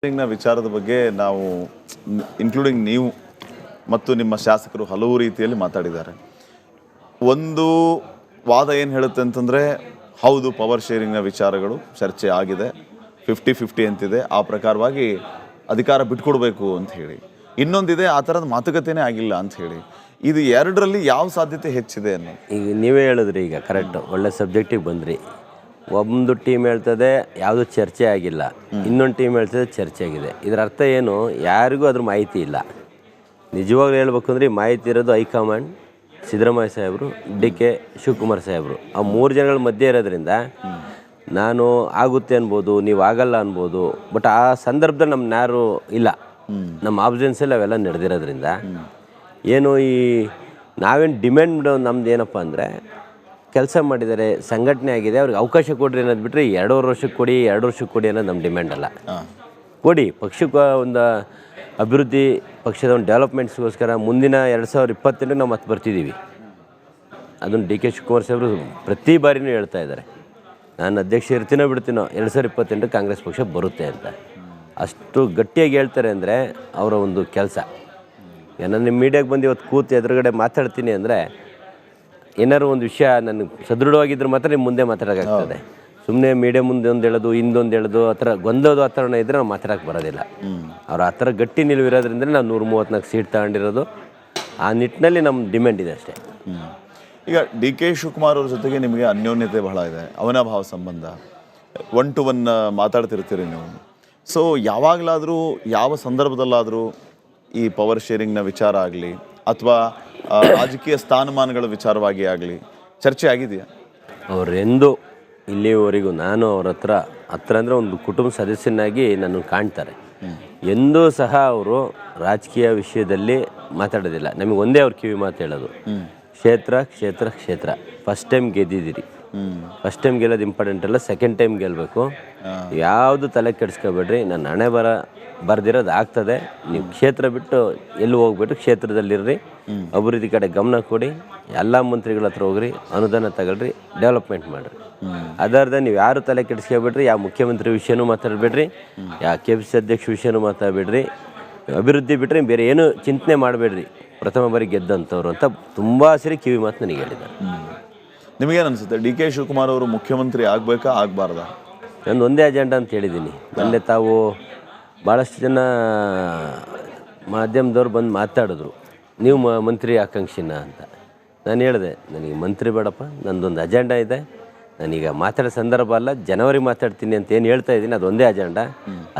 ನ ವಿಚಾರದ ಬಗ್ಗೆ ನಾವು ಇನ್ಕ್ಲೂಡಿಂಗ್ ನೀವು ಮತ್ತು ನಿಮ್ಮ ಶಾಸಕರು ಹಲವು ರೀತಿಯಲ್ಲಿ ಮಾತಾಡಿದ್ದಾರೆ. ಒಂದು ವಾದ ಏನು ಹೇಳುತ್ತೆ ಅಂತಂದರೆ, ಹೌದು ಪವರ್ ಶೇರಿಂಗ್ನ ವಿಚಾರಗಳು ಚರ್ಚೆ ಆಗಿದೆ, 50-50 ಅಂತಿದೆ, ಆ ಪ್ರಕಾರವಾಗಿ ಅಧಿಕಾರ ಬಿಟ್ಕೊಡ್ಬೇಕು ಅಂತ ಹೇಳಿ. ಇನ್ನೊಂದಿದೆ, ಆ ಥರದ ಮಾತುಕತೆನೇ ಆಗಿಲ್ಲ ಅಂತ ಹೇಳಿ. ಇದು ಎರಡರಲ್ಲಿ ಯಾವ ಸಾಧ್ಯತೆ ಹೆಚ್ಚಿದೆ ಅನ್ನೋ? ಈಗ ನೀವೇ ಹೇಳಿದ್ರಿ, ಈಗ ಕರೆಕ್ಟ್ ಒಳ್ಳೆ ಸಬ್ಜೆಕ್ಟಿಗೆ ಬಂದ್ರಿ. ಒಂದು ಟೀಮ್ ಹೇಳ್ತದೆ ಯಾವುದೂ ಚರ್ಚೆ ಆಗಿಲ್ಲ, ಇನ್ನೊಂದು ಟೀಮ್ ಹೇಳ್ತದೆ ಚರ್ಚೆ ಆಗಿದೆ. ಇದರ ಅರ್ಥ ಏನು? ಯಾರಿಗೂ ಅದ್ರ ಮಾಹಿತಿ ಇಲ್ಲ. ನಿಜವಾಗ್ಲೂ ಹೇಳ್ಬೇಕು ಅಂದರೆ ಮಾಹಿತಿ ಇರೋದು ಹೈಕಮಾಂಡ್, ಸಿದ್ದರಾಮಯ್ಯ ಸಾಹೇಬರು, DK ಶಿವಕುಮಾರ್ ಸಾಹೇಬರು. ಆ ಮೂರು ಜನಗಳ ಮಧ್ಯೆ ಇರೋದ್ರಿಂದ ನಾನು ಆಗುತ್ತೆ ಅನ್ಬೋದು, ನೀವು ಆಗಲ್ಲ ಅನ್ಬೋದು. ಬಟ್ ಆ ಸಂದರ್ಭದಲ್ಲಿ ನಮ್ಮನ್ನ ಯಾರು ಇಲ್ಲ, ನಮ್ಮ ಆಬ್ಸೆನ್ಸಲ್ಲಿ ಅವೆಲ್ಲ ನಡೆದಿರೋದ್ರಿಂದ ಏನು ಈ ನಾವೇನು ಡಿಮ್ಯಾಂಡ್ ನಮ್ದು ಏನಪ್ಪ ಅಂದರೆ, ಕೆಲಸ ಮಾಡಿದ್ದಾರೆ, ಸಂಘಟನೆ ಆಗಿದೆ, ಅವ್ರಿಗೆ ಅವಕಾಶ ಕೊಡ್ರಿ ಅನ್ನೋದು ಬಿಟ್ಟರೆ 2 ವರ್ಷಕ್ಕೆ ಕೊಡಿ 2 ವರ್ಷಕ್ಕೆ ಕೊಡಿ ಅನ್ನೋದು ನಮ್ಮ ಡಿಮ್ಯಾಂಡ್ ಅಲ್ಲ. ಕೊಡಿ, ಪಕ್ಷಕ್ಕೆ ಒಂದು ಅಭಿವೃದ್ಧಿ, ಪಕ್ಷದ ಒಂದು ಡೆವಲಪ್ಮೆಂಟ್ಸ್ಗೋಸ್ಕರ ಮುಂದಿನ 2028 ನಾವು ಮತ್ತೆ ಬರ್ತಿದ್ದೀವಿ. ಅದನ್ನು DK ಶಿವಕುಮಾರ್ ಸಾಹೇಬರು ಪ್ರತಿ ಬಾರಿನೂ ಹೇಳ್ತಾ ಇದ್ದಾರೆ, ನಾನು ಅಧ್ಯಕ್ಷ ಇರ್ತೀನೋ ಬಿಡ್ತೀನೋ 2028 ಕಾಂಗ್ರೆಸ್ ಪಕ್ಷ ಬರುತ್ತೆ ಅಂತ. ಅಷ್ಟು ಗಟ್ಟಿಯಾಗಿ ಹೇಳ್ತಾರೆ ಅಂದರೆ ಅವರ ಒಂದು ಕೆಲಸ. ನಾನು ನಿಮ್ಮ ಮೀಡಿಯಾಗೆ ಬಂದು ಇವತ್ತು ಕೂತು ಎದುರುಗಡೆ ಮಾತಾಡ್ತೀನಿ ಅಂದರೆ ಏನಾದ್ರು ಒಂದು ವಿಷಯ ನನಗೆ ಸದೃಢವಾಗಿದ್ದರೆ ಮಾತ್ರ ನಿಮ್ಮ ಮುಂದೆ ಮಾತಾಡೋಕ್ಕಾಗ್ತದೆ. ಸುಮ್ಮನೆ ಮೀಡಿಯಾ ಮುಂದೆ ಒಂದು ಹೇಳೋದು, ಹಿಂದೊಂದು ಹೇಳೋದು, ಆ ಥರ ಗೊಂದಲದ ವಾತಾವರಣ ಇದ್ದರೆ ನಾವು ಮಾತಾಡೋಕ್ಕೆ ಬರೋದಿಲ್ಲ. ಅವ್ರು ಆ ಥರ ಗಟ್ಟಿ ನಿಲುವಿರೋದ್ರಿಂದ ನಾವು 134 ಸೀಟ್ ತಗೊಂಡಿರೋದು. ಆ ನಿಟ್ಟಿನಲ್ಲಿ ನಮ್ಮ ಡಿಮ್ಯಾಂಡ್ ಇದೆ ಅಷ್ಟೇ. ಈಗ DK ಶಿವಕುಮಾರ್ ಅವ್ರ ಜೊತೆಗೆ ನಿಮಗೆ ಅನ್ಯೋನ್ಯತೆ ಬಹಳ ಇದೆ, ಅವನಭಾವ ಸಂಬಂಧ, 1 to 1 ಮಾತಾಡ್ತಿರ್ತೀರಿ ನೀವು. ಸೊ ಯಾವಾಗಲಾದರೂ, ಯಾವ ಸಂದರ್ಭದಲ್ಲಾದರೂ ಈ ಪವರ್ ಶೇರಿಂಗ್ನ ವಿಚಾರ ಆಗಲಿ ಅಥವಾ ರಾಜಕೀಯ ಸ್ಥಾನಮಾನಗಳ ವಿಚಾರವಾಗಿ ಆಗಲಿ ಚರ್ಚೆ ಆಗಿದೆಯಾ? ಅವರೆಂದು ಇಲ್ಲಿವರೆಗೂ ನಾನು ಅವ್ರ ಹತ್ರ ಅಂದರೆ ಒಂದು ಕುಟುಂಬ ಸದಸ್ಯನಾಗಿ ನನ್ನ ಕಾಣ್ತಾರೆ. ಎಂದೂ ಸಹ ಅವರು ರಾಜಕೀಯ ವಿಷಯದಲ್ಲಿ ಮಾತಾಡೋದಿಲ್ಲ. ನಮಗೆ ಒಂದೇ ಅವ್ರ ಕಿವಿ ಮಾತು ಹೇಳೋದು, ಕ್ಷೇತ್ರ ಕ್ಷೇತ್ರ ಕ್ಷೇತ್ರ. ಫಸ್ಟ್ ಟೈಮ್ ಗೆದ್ದಿದ್ದೀರಿ, ಫಸ್ಟ್ ಟೈಮ್ ಗೆಲ್ಲೋದು ಇಂಪಾರ್ಟೆಂಟ್ ಅಲ್ಲ, ಸೆಕೆಂಡ್ ಟೈಮ್ ಗೆಲ್ಲಬೇಕು. ಯಾವುದು ತಲೆ ಕೆಡಿಸ್ಕೊಬೇಡ್ರಿ, ನನ್ನ ಹಣೆ ಬರ್ದಿರೋದು ಆಗ್ತದೆ. ನೀವು ಕ್ಷೇತ್ರ ಬಿಟ್ಟು ಎಲ್ಲಿ ಹೋಗ್ಬಿಟ್ಟು ಕ್ಷೇತ್ರದಲ್ಲಿರ್ರಿ, ಅಭಿವೃದ್ಧಿ ಕಡೆ ಗಮನ ಕೊಡಿ, ಎಲ್ಲ ಮಂತ್ರಿಗಳ ಹತ್ರ ಹೋಗ್ರಿ, ಅನುದಾನ ತಗೊಳ್ರಿ, ಡೆವಲಪ್ಮೆಂಟ್ ಮಾಡಿರಿ. ಅದರ್ಧ ನೀವು ಯಾರು ತಲೆ ಕೆಡಿಸ್ಕೊಬೇಡ್ರಿ, ಯಾವ ಮುಖ್ಯಮಂತ್ರಿ ವಿಷಯನೂ ಮಾತಾಡಬೇಡ್ರಿ, ಯಾವ KPCC ಅಧ್ಯಕ್ಷ ವಿಷಯನೂ ಮಾತಾಡಬೇಡ್ರಿ. ಅಭಿವೃದ್ಧಿ ಬಿಟ್ಟರೆ ಬೇರೆ ಏನೂ ಚಿಂತನೆ ಮಾಡಬೇಡ್ರಿ, ಪ್ರಥಮ ಬಾರಿ ಗೆದ್ದಂಥವ್ರು ಅಂತ ತುಂಬ ಸರಿ ಕಿವಿ ಮಾತು ನನಗೆ ಹೇಳಿದ್ದಾರೆ. ನಿಮಗೇನು ಅನಿಸುತ್ತೆ, DK ಶಿವಕುಮಾರ್ ಅವರು ಮುಖ್ಯಮಂತ್ರಿ ಆಗಬೇಕಾ ಆಗಬಾರ್ದಾ? ನಾನು ಒಂದೇ ಅಜೆಂಡಾ ಅಂತ ಹೇಳಿದ್ದೀನಿ. ಮೊನ್ನೆ ತಾವು ಭಾಳಷ್ಟು ಜನ ಮಾಧ್ಯಮದವ್ರು ಬಂದು ಮಾತಾಡಿದ್ರು, ನೀವು ಮಂತ್ರಿ ಆಕಾಂಕ್ಷಿನ ಅಂತ. ನಾನು ಹೇಳಿದೆ, ನನಗೆ ಮಂತ್ರಿ ಬೇಡಪ್ಪ, ನನ್ನದೊಂದು ಅಜೆಂಡಾ ಇದೆ. ನಾನೀಗ ಮಾತಾಡೋ ಸಂದರ್ಭ ಅಲ್ಲ, ಜನವರಿ ಮಾತಾಡ್ತೀನಿ ಅಂತ ಏನು ಹೇಳ್ತಾ ಇದ್ದೀನಿ, ಅದು ಒಂದೇ ಅಜೆಂಡಾ.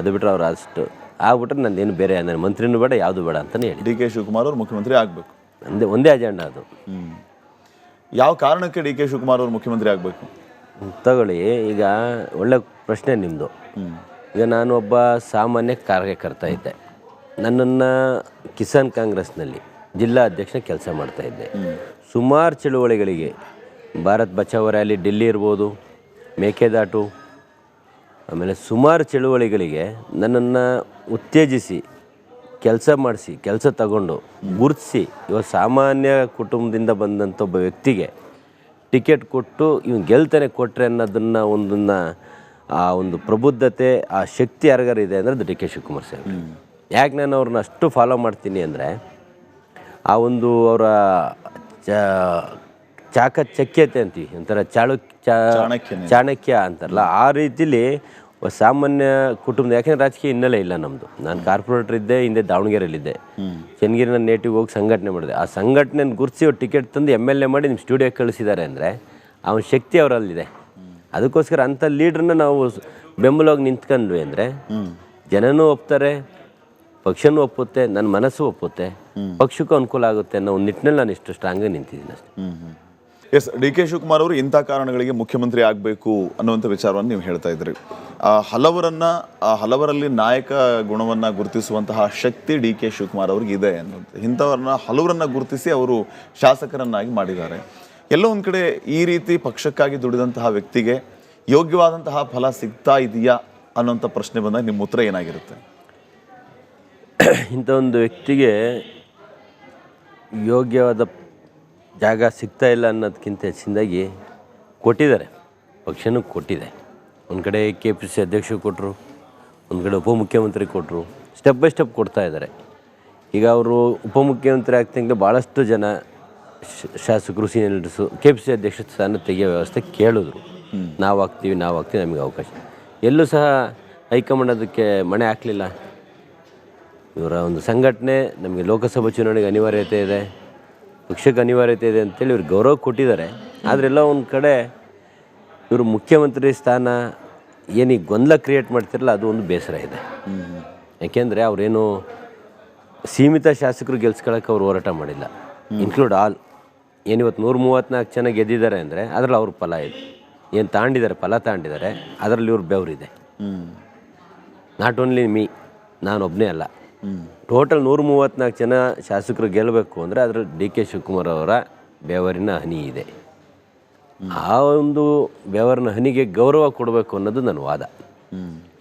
ಅದು ಬಿಟ್ಟರೆ ಅವ್ರು ಅಷ್ಟು ಆಗ್ಬಿಟ್ರೆ ನಂದೇನು ಬೇರೆ, ನನ್ನ ಮಂತ್ರಿನೂ ಬೇಡ, ಯಾವುದು ಬೇಡ ಅಂತಲೇ ಹೇಳಿ. DK ಶಿವಕುಮಾರ್ ಅವರು ಮುಖ್ಯಮಂತ್ರಿ ಆಗಬೇಕು, ಒಂದೇ ಅಜೆಂಡಾ ಅದು. ಯಾವ ಕಾರಣಕ್ಕೆ DK ಶಿವಕುಮಾರ್ ಅವರು ಮುಖ್ಯಮಂತ್ರಿ ಆಗಬೇಕು? ತಗೊಳ್ಳಿ, ಈಗ ಒಳ್ಳೆ ಪ್ರಶ್ನೆ ನಿಮ್ಮದು. ಈಗ ನಾನು ಒಬ್ಬ ಸಾಮಾನ್ಯ ಕಾರ್ಯಕರ್ತ ಇದ್ದೆ. ನನ್ನನ್ನು ಕಿಸಾನ್ ಕಾಂಗ್ರೆಸ್ನಲ್ಲಿ ಜಿಲ್ಲಾ ಅಧ್ಯಕ್ಷ ಕೆಲಸ ಮಾಡ್ತಾಯಿದ್ದೆ. ಸುಮಾರು ಚಳುವಳಿಗಳಿಗೆ, ಭಾರತ್ ಬಚಾವೋ ರ್ಯಾಲಿ ಡೆಲ್ಲಿ ಇರ್ಬೋದು, ಮೇಕೆದಾಟು, ಆಮೇಲೆ ಸುಮಾರು ಚಳುವಳಿಗಳಿಗೆ ನನ್ನನ್ನು ಉತ್ತೇಜಿಸಿ, ಕೆಲಸ ಮಾಡಿಸಿ, ಕೆಲಸ ತಗೊಂಡು ಗುರುತಿಸಿ, ಇವಾಗ ಸಾಮಾನ್ಯ ಕುಟುಂಬದಿಂದ ಬಂದಂಥ ಒಬ್ಬ ವ್ಯಕ್ತಿಗೆ ಟಿಕೆಟ್ ಕೊಟ್ಟು ಇವ್ನು ಗೆಲ್ತಾನೆ ಕೊಟ್ಟರೆ ಅನ್ನೋದನ್ನು ಆ ಒಂದು ಪ್ರಬುದ್ಧತೆ, ಆ ಶಕ್ತಿ ಯಾರಿಗಾರಿದೆ ಅಂದರೆ ಅದು DK ಶಿವಕುಮಾರ್ ಸಾಹೇಬ್. ಯಾಕೆ ನಾನು ಅವ್ರನ್ನ ಅಷ್ಟು ಫಾಲೋ ಮಾಡ್ತೀನಿ ಅಂದರೆ, ಆ ಒಂದು ಅವರ ಚಾಕಚಕ್ಯತೆ ಅಂತೀವಿ, ಒಂಥರ ಚಾಣಕ್ಯ ಅಂತಾರಲ್ಲ, ಆ ರೀತಿಲಿ ಸಾಮಾನ್ಯ ಕುಟುಂಬದ. ಯಾಕೆಂದರೆ ರಾಜಕೀಯ ಹಿನ್ನೆಲೆ ಇಲ್ಲ ನಮ್ಮದು. ನಾನು ಕಾರ್ಪೊರೇಟರ್ ಇದ್ದೆ, ಹಿಂದೆ ದಾವಣಗೆರೆಯಲ್ಲಿದ್ದೆ. ಚೆನ್ನಗಿರಿ ನನ್ನ ನೇಟಿಗೆ ಹೋಗಿ ಸಂಘಟನೆ ಮಾಡಿದೆ. ಆ ಸಂಘಟನೆನ ಗುರುತಿಸಿ ಅವ್ರು ಟಿಕೆಟ್ ತಂದು MLA ಮಾಡಿ ನಿಮ್ಮ ಸ್ಟುಡಿಯೋಗೆ ಕಳಿಸಿದ್ದಾರೆ ಅಂದರೆ ಅವನ ಶಕ್ತಿ ಅವರಲ್ಲಿದೆ. ಅದಕ್ಕೋಸ್ಕರ ಅಂಥ ಲೀಡ್ರನ್ನ ನಾವು ಬೆಂಬಲವಾಗಿ ನಿಂತ್ಕೊಂಡ್ವಿ ಅಂದರೆ ಜನನೂ ಒಪ್ತಾರೆ, ಪಕ್ಷನೂ ಒಪ್ಪುತ್ತೆ, ನನ್ನ ಮನಸ್ಸು ಒಪ್ಪುತ್ತೆ, ಪಕ್ಷಕ್ಕೂ ಅನುಕೂಲ ಆಗುತ್ತೆ ಅನ್ನೋ ಒಂದು ನಿಟ್ಟಿನಲ್ಲಿ ನಾನು ಇಷ್ಟು ಸ್ಟ್ರಾಂಗಾಗಿ ನಿಂತಿದ್ದೀನಿ ಅಷ್ಟೇ. ಎಸ್, DK ಶಿವಕುಮಾರ್ ಅವರು ಇಂಥ ಕಾರಣಗಳಿಗೆ ಮುಖ್ಯಮಂತ್ರಿ ಆಗಬೇಕು ಅನ್ನುವಂಥ ವಿಚಾರವನ್ನು ನೀವು ಹೇಳ್ತಾ ಇದ್ರಿ. ಹಲವರಲ್ಲಿ ನಾಯಕ ಗುಣವನ್ನು ಗುರುತಿಸುವಂತಹ ಶಕ್ತಿ DK ಶಿವಕುಮಾರ್ ಅವ್ರಿಗೆ ಇದೆ ಅನ್ನುವಂಥ, ಇಂಥವ್ರನ್ನ ಹಲವರನ್ನ ಗುರುತಿಸಿ ಅವರು ಶಾಸಕರನ್ನಾಗಿ ಮಾಡಿದ್ದಾರೆ. ಎಲ್ಲೋ ಒಂದು ಕಡೆ ಈ ರೀತಿ ಪಕ್ಷಕ್ಕಾಗಿ ದುಡಿದಂತಹ ವ್ಯಕ್ತಿಗೆ ಯೋಗ್ಯವಾದಂತಹ ಫಲ ಸಿಗ್ತಾ ಇದೆಯಾ ಅನ್ನೋಂಥ ಪ್ರಶ್ನೆ ಬಂದಾಗ ನಿಮ್ಮ ಉತ್ತರ ಏನಾಗಿರುತ್ತೆ? ಇಂಥ ಒಂದು ವ್ಯಕ್ತಿಗೆ ಯೋಗ್ಯವಾದ ಜಾಗ ಸಿಗ್ತಾ ಇಲ್ಲ ಅನ್ನೋದಕ್ಕಿಂತ ಹೆಚ್ಚಿನದಾಗಿ ಕೊಟ್ಟಿದ್ದಾರೆ, ಪಕ್ಷನೂ ಕೊಟ್ಟಿದೆ. ಒಂದು ಕಡೆ KPCC ಅಧ್ಯಕ್ಷರು ಕೊಟ್ಟರು, ಒಂದು ಕಡೆ ಉಪಮುಖ್ಯಮಂತ್ರಿ ಕೊಟ್ಟರು, ಸ್ಟೆಪ್ ಬೈ ಸ್ಟೆಪ್ ಕೊಡ್ತಾ ಇದ್ದಾರೆ. ಈಗ ಅವರು ಉಪಮುಖ್ಯಮಂತ್ರಿ ಆಗ್ತಂಗೆ ಭಾಳಷ್ಟು ಜನ ಶಾಸಕರು, ಸೀನಿಯರ್ ಲೀಡರ್ಸು KPCC ಅಧ್ಯಕ್ಷ ಸ್ಥಾನ ತೆಗೆಯೋ ವ್ಯವಸ್ಥೆ ಕೇಳಿದ್ರು. ನಾವು ಆಗ್ತೀವಿ ನಮಗೆ ಅವಕಾಶ. ಎಲ್ಲೂ ಸಹ ಹೈಕಮಾಂಡ್ ಅದಕ್ಕೆ ಮಣೆ ಹಾಕಲಿಲ್ಲ. ಇವರ ಒಂದು ಸಂಘಟನೆ ನಮಗೆ ಲೋಕಸಭಾ ಚುನಾವಣೆಗೆ ಅನಿವಾರ್ಯತೆ ಇದೆ, ಪಕ್ಷಕ್ಕೆ ಅನಿವಾರ್ಯತೆ ಇದೆ ಅಂತೇಳಿ ಇವ್ರು ಗೌರವ ಕೊಟ್ಟಿದ್ದಾರೆ. ಆದರೆಲ್ಲ ಒಂದು ಕಡೆ ಇವರು ಮುಖ್ಯಮಂತ್ರಿ ಸ್ಥಾನ ಏನೀಗ ಗೊಂದಲ ಕ್ರಿಯೇಟ್ ಮಾಡ್ತಿರಲ್ಲ, ಅದು ಒಂದು ಬೇಸರ ಇದೆ. ಯಾಕೆಂದರೆ ಅವರೇನು ಸೀಮಿತ ಶಾಸಕರು ಗೆಲ್ಸ್ಕೊಳ್ಳೋಕೆ ಅವ್ರು ಹೋರಾಟ ಮಾಡಿಲ್ಲ, ಇನ್ಕ್ಲೂಡ್ ಆಲ್. ಏನಿವತ್ತು 134 ಜನ ಗೆದ್ದಿದ್ದಾರೆ ಅಂದರೆ ಅದರಲ್ಲಿ ಅವ್ರ ಫಲ ಇದೆ. ಏನು ಫಲ ತಾಂಡಿದ್ದಾರೆ, ಅದರಲ್ಲಿ ಇವ್ರ ಬೆವರಿದೆ. ನಾಟ್ ಓನ್ಲಿ ನಾನೊಬ್ಬನೇ ಅಲ್ಲ, ಟೋಟಲ್ 134 ಜನ ಶಾಸಕರು ಗೆಲ್ಲಬೇಕು ಅಂದರೆ ಅದರಲ್ಲಿ DK ಶಿವಕುಮಾರ್ ಅವರ ಬೆವರಿನ ಹನಿ ಇದೆ. ಆ ಒಂದು ಬೆವರಿನ ಹನಿಗೆ ಗೌರವ ಕೊಡಬೇಕು ಅನ್ನೋದು ನನ್ನ ವಾದ.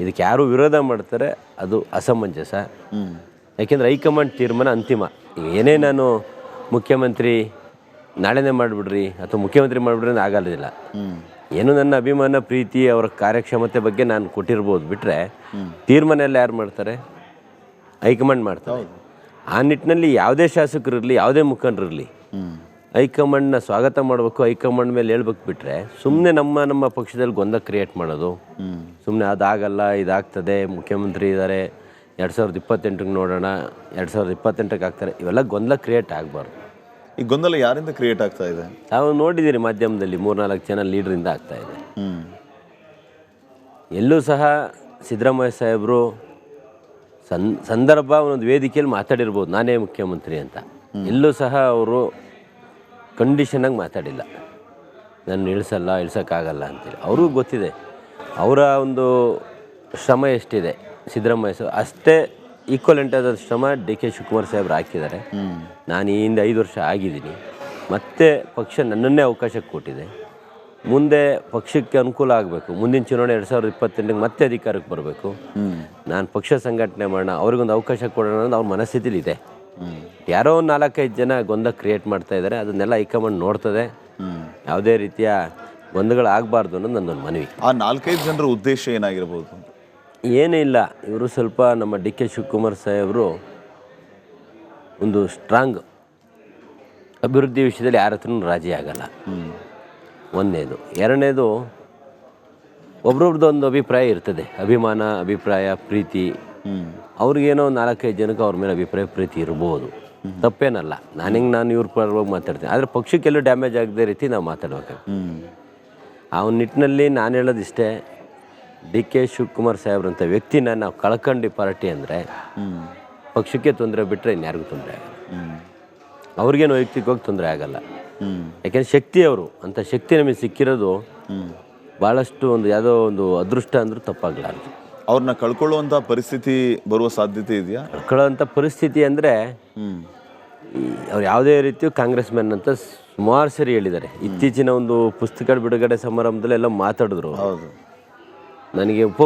ಇದಕ್ಕೆ ಯಾರು ವಿರೋಧ ಮಾಡ್ತಾರೆ ಅದು ಅಸಮಂಜಸ. ಯಾಕೆಂದರೆ ಹೈಕಮಾಂಡ್ ತೀರ್ಮಾನ ಅಂತಿಮ. ಈಗ ಏನೇ ನಾನು ಮುಖ್ಯಮಂತ್ರಿ ನಾಳೆನೇ ಮಾಡಿಬಿಡ್ರಿ ಅಥವಾ ಮುಖ್ಯಮಂತ್ರಿ ಮಾಡಿಬಿಡ್ರಿ ಅಂತ ಆಗೋದಿಲ್ಲ. ಏನು ನನ್ನ ಅಭಿಮಾನ, ಪ್ರೀತಿ, ಅವರ ಕಾರ್ಯಕ್ಷಮತೆ ಬಗ್ಗೆ ನಾನು ಕೊಟ್ಟಿರ್ಬೋದು ಬಿಟ್ಟರೆ ತೀರ್ಮಾನ ಎಲ್ಲ ಯಾರು ಮಾಡ್ತಾರೆ? ಹೈಕಮಾಂಡ್ ಮಾಡ್ತಾರೆ. ಆ ನಿಟ್ಟಿನಲ್ಲಿ ಯಾವುದೇ ಶಾಸಕರಿರಲಿ, ಯಾವುದೇ ಮುಖಂಡರಿರಲಿ, ಹೈಕಮಾಂಡ್ನ ಸ್ವಾಗತ ಮಾಡಬೇಕು, ಹೈಕಮಾಂಡ್ ಮೇಲೆ ಹೇಳ್ಬೇಕು ಬಿಟ್ಟರೆ ಸುಮ್ಮನೆ ನಮ್ಮ ಪಕ್ಷದಲ್ಲಿ ಗೊಂದಲ ಕ್ರಿಯೇಟ್ ಮಾಡೋದು, ಸುಮ್ಮನೆ ಅದಾಗಲ್ಲ ಇದಾಗ್ತದೆ, ಮುಖ್ಯಮಂತ್ರಿ ಇದ್ದಾರೆ 2028ಕ್ಕೆ ನೋಡೋಣ, 2028ಕ್ಕೆ ಆಗ್ತಾರೆ, ಇವೆಲ್ಲ ಗೊಂದಲ ಕ್ರಿಯೇಟ್ ಆಗಬಾರ್ದು. ಈ ಗೊಂದಲ ಯಾರಿಂದ ಕ್ರಿಯೇಟ್ ಆಗ್ತಾ ಇದೆ? ತಾವು ನೋಡಿದ್ದೀರಿ ಮಾಧ್ಯಮದಲ್ಲಿ 3-4 ಜನ ಲೀಡ್ರಿಂದ ಆಗ್ತಾ ಇದೆ. ಎಲ್ಲೂ ಸಹ ಸಿದ್ದರಾಮಯ್ಯ ಸಾಹೇಬರು ಸಂದರ್ಭ ಒಂದೊಂದು ವೇದಿಕೆಯಲ್ಲಿ ಮಾತಾಡಿರ್ಬೋದು ನಾನೇ ಮುಖ್ಯಮಂತ್ರಿ ಅಂತ. ಎಲ್ಲೂ ಸಹ ಅವರು ಕಂಡೀಷನಾಗಿ ಮಾತಾಡಿಲ್ಲ, ನಾನು ಇಳ್ಸೋಕ್ಕಾಗಲ್ಲ ಅಂತೇಳಿ. ಅವ್ರಿಗೂ ಗೊತ್ತಿದೆ ಅವರ ಒಂದು ಶ್ರಮ ಎಷ್ಟಿದೆ. ಸಿದ್ದರಾಮಯ್ಯ ಸಾಹೇಬ್ ಅಷ್ಟೇ ಈಕ್ವಲೆಂಟ್ ಆದ ಶ್ರಮ DK ಶಿವಕುಮಾರ್ ಸಾಹೇಬ್ರು ಹಾಕಿದ್ದಾರೆ. ನಾನು ಈ ಹಿಂದೆ 5 ವರ್ಷ ಆಗಿದ್ದೀನಿ. ಮತ್ತೆ ಪಕ್ಷ ನನ್ನನ್ನೇ ಅವಕಾಶಕ್ಕೆ ಕೊಟ್ಟಿದೆ. ಮುಂದೆ ಪಕ್ಷಕ್ಕೆ ಅನುಕೂಲ ಆಗಬೇಕು. ಮುಂದಿನ ಚುನಾವಣೆ 2028ಕ್ಕೆ ಮತ್ತೆ ಅಧಿಕಾರಕ್ಕೆ ಬರಬೇಕು. ನಾನು ಪಕ್ಷ ಸಂಘಟನೆ ಮಾಡೋಣ, ಅವ್ರಿಗೊಂದು ಅವಕಾಶ ಕೊಡೋಣ ಅನ್ನೋದು ಅವ್ರ ಮನಸ್ಥಿತಿಲಿ ಇದೆ. ಯಾರೋ 4-5 ಜನ ಗೊಂದಲ ಕ್ರಿಯೇಟ್ ಮಾಡ್ತಾ ಇದ್ದಾರೆ, ಅದನ್ನೆಲ್ಲ ಹೈಕಮಾಂಡ್ ನೋಡ್ತದೆ. ಯಾವುದೇ ರೀತಿಯ ಗೊಂದಲಗಳು ಆಗಬಾರ್ದು ಅನ್ನೋದು ನನ್ನೊಂದು ಮನವಿ. ಆ 4-5 ಜನರ ಉದ್ದೇಶ ಏನಾಗಿರ್ಬೋದು? ಏನೂ ಇಲ್ಲ, ಇವರು ಸ್ವಲ್ಪ ನಮ್ಮ DK ಶಿವಕುಮಾರ್ ಸಾಹೇಬರು ಒಂದು ಸ್ಟ್ರಾಂಗ್ ಅಭಿವೃದ್ಧಿ ವಿಷಯದಲ್ಲಿ ಯಾರ ಹತ್ರನೂ ರಾಜಿ ಆಗಲ್ಲ. ಒಂದನೇದು. ಎರಡನೇದು, ಒಬ್ರೊಬ್ರದ್ದು ಒಂದು ಅಭಿಪ್ರಾಯ ಇರ್ತದೆ, ಅಭಿಮಾನ, ಅಭಿಪ್ರಾಯ, ಪ್ರೀತಿ. ಅವ್ರಿಗೇನೋ 4-5 ಜನಕ್ಕೆ ಅವ್ರ ಮೇಲೆ ಅಭಿಪ್ರಾಯ, ಪ್ರೀತಿ ಇರ್ಬೋದು, ತಪ್ಪೇನಲ್ಲ. ನಾನು ಇವ್ರ ಪರವಾಗಿ ಮಾತಾಡ್ತೀನಿ. ಆದರೆ ಪಕ್ಷಕ್ಕೆಲ್ಲೂ ಡ್ಯಾಮೇಜ್ ಆಗದೆ ರೀತಿ ನಾವು ಮಾತಾಡ್ಬೇಕು. ಆ ಒಂದು ನಿಟ್ಟಿನಲ್ಲಿ ನಾನು ಹೇಳೋದಿಷ್ಟೇ, DK ಶಿವಕುಮಾರ್ ಸಾಹೇಬ್ರಂಥ ವ್ಯಕ್ತಿನ ನಾವು ಕಳ್ಕೊಂಡು ಪಾರ್ಟಿ ಅಂದರೆ ಪಕ್ಷಕ್ಕೆ ತೊಂದರೆ ಬಿಟ್ಟರೆ ಇನ್ಯಾರಿಗೂ ತೊಂದರೆ ಆಗಲ್ಲ. ಅವ್ರಿಗೇನು ವೈಯಕ್ತಿಕವಾಗಿ ತೊಂದರೆ ಆಗಲ್ಲ. ಯಾಕೆಂದರೆ ಶಕ್ತಿ ಅವರು ಅಂಥ ಶಕ್ತಿ ನಮಗೆ ಸಿಕ್ಕಿರೋದು ಭಾಳಷ್ಟು ಒಂದು ಯಾವುದೋ ಒಂದು ಅದೃಷ್ಟ ಅಂದರೂ ತಪ್ಪಾಗಲಾರ್ದು. ಅವ್ರನ್ನ ಕಳ್ಕೊಳ್ಳುವಂಥ ಪರಿಸ್ಥಿತಿ ಬರುವ ಸಾಧ್ಯತೆ ಇದೆಯಾ? ಕಳ್ಕೊಳ್ಳೋವಂಥ ಪರಿಸ್ಥಿತಿ ಅಂದರೆ ಅವ್ರು ಯಾವುದೇ ರೀತಿಯೂ ಕಾಂಗ್ರೆಸ್ ಮ್ಯಾನ್ ಅಂತ ಸುಮಾರು ಸರಿ ಹೇಳಿದ್ದಾರೆ. ಇತ್ತೀಚಿನ ಒಂದು ಪುಸ್ತಕ ಬಿಡುಗಡೆ ಸಮಾರಂಭದಲ್ಲಿ ಎಲ್ಲ ಮಾತಾಡಿದ್ರು. ಹೌದು, ನನಗೆ